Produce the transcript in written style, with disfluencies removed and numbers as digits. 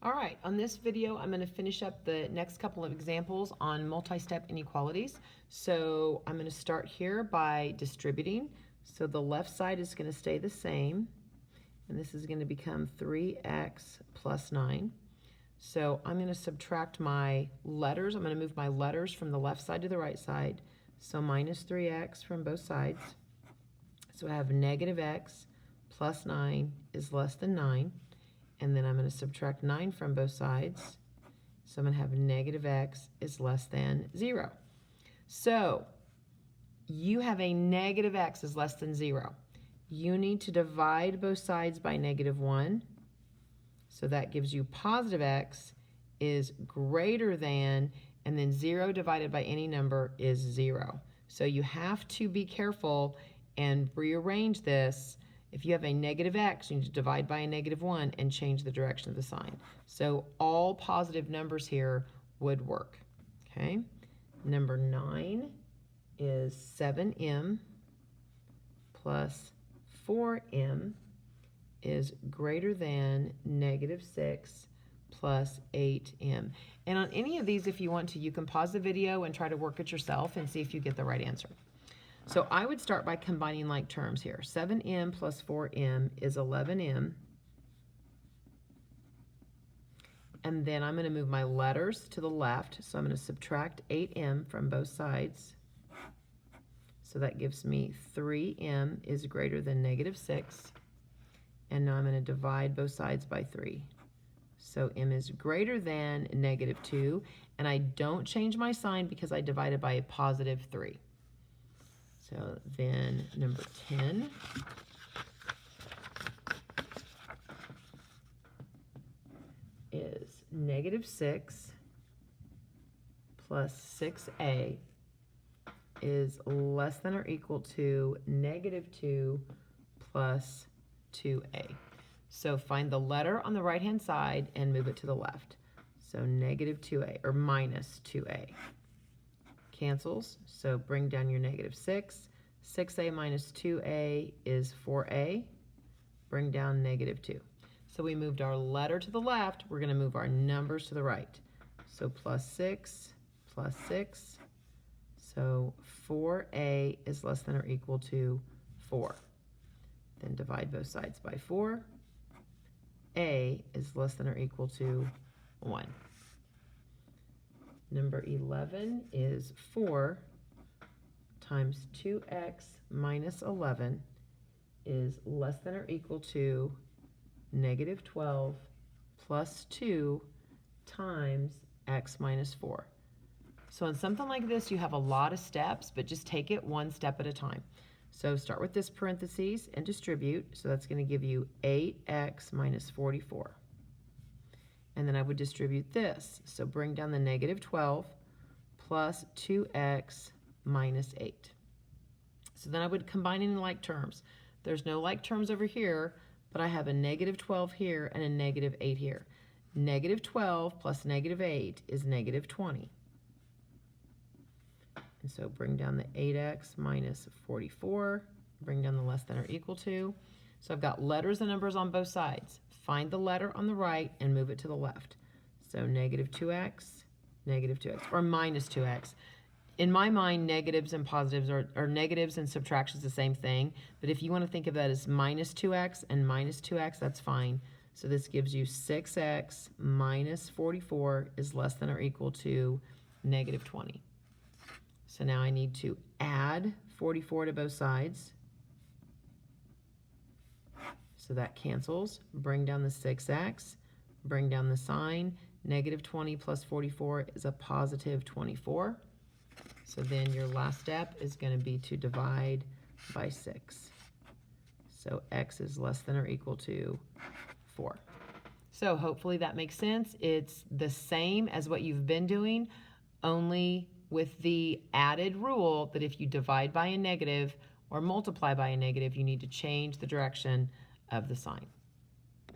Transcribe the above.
All right, on this video, I'm going to finish up the next couple of examples on multi-step inequalities. So I'm going to start here by distributing. So the left side is going to stay the same, and this is going to become 3x plus 9. So I'm going to subtract my letters. I'm going to move my letters from the left side to the right side. So minus 3x from both sides. So I have negative x plus 9 is less than 9. And then I'm going to subtract 9 from both sides. So I'm going to have negative x is less than 0. So you have a negative x is less than 0. You need to divide both sides by negative 1. So that gives you positive x is greater than, and then 0 divided by any number is 0. So you have to be careful and rearrange this. If you have a negative x, you need to divide by a negative 1 and change the direction of the sign. So all positive numbers here would work. Okay. Number 9 is 7m plus 4m is greater than negative 6 plus 8m. And on any of these, if you want to, you can pause the video and try to work it yourself and see if you get the right answer. So I would start by combining like terms here. 7m plus 4m is 11m. And then I'm going to move my letters to the left. So I'm going to subtract 8m from both sides. So that gives me 3m is greater than negative 6. And now I'm going to divide both sides by 3. So m is greater than negative 2. And I don't change my sign because I divided by a positive 3. So then number 10 is negative 6 plus 6a is less than or equal to negative 2 plus 2a. So find the letter on the right-hand side and move it to the left. So negative 2a or minus 2a. Cancels, so bring down your negative 6. 6a minus 2a is 4a. Bring down negative 2. So we moved our letter to the left. We're going to move our numbers to the right. So plus 6 plus 6. So 4a is less than or equal to 4. Then divide both sides by 4. A is less than or equal to 1. Number 11 is 4 times 2x minus 11 is less than or equal to negative 12 plus 2 times x minus 4. So in something like this, you have a lot of steps, but just take it one step at a time. So start with this parentheses and distribute. So that's going to give you 8x minus 44. And then I would distribute this. So bring down the negative 12 plus 2x minus 8. So then I would combine it in like terms. There's no like terms over here, but I have a negative 12 here and a negative 8 here. Negative 12 plus negative 8 is negative 20. And so bring down the 8x minus 44. Bring down the less than or equal to. So I've got letters and numbers on both sides. Find the letter on the right and move it to the left. So negative 2x, or minus 2x. In my mind, negatives and positives are negatives and subtractions the same thing. But if you want to think of that as minus 2x and minus 2x, that's fine. So this gives you 6x minus 44 is less than or equal to negative 20. So now I need to add 44 to both sides. So that cancels. Bring down the 6x, bring down the sign. Negative 20 plus 44 is a positive 24. So then your last step is going to be to divide by 6. So x is less than or equal to 4. So hopefully that makes sense. It's the same as what you've been doing, only with the added rule that if you divide by a negative or multiply by a negative, you need to change the direction of the sign.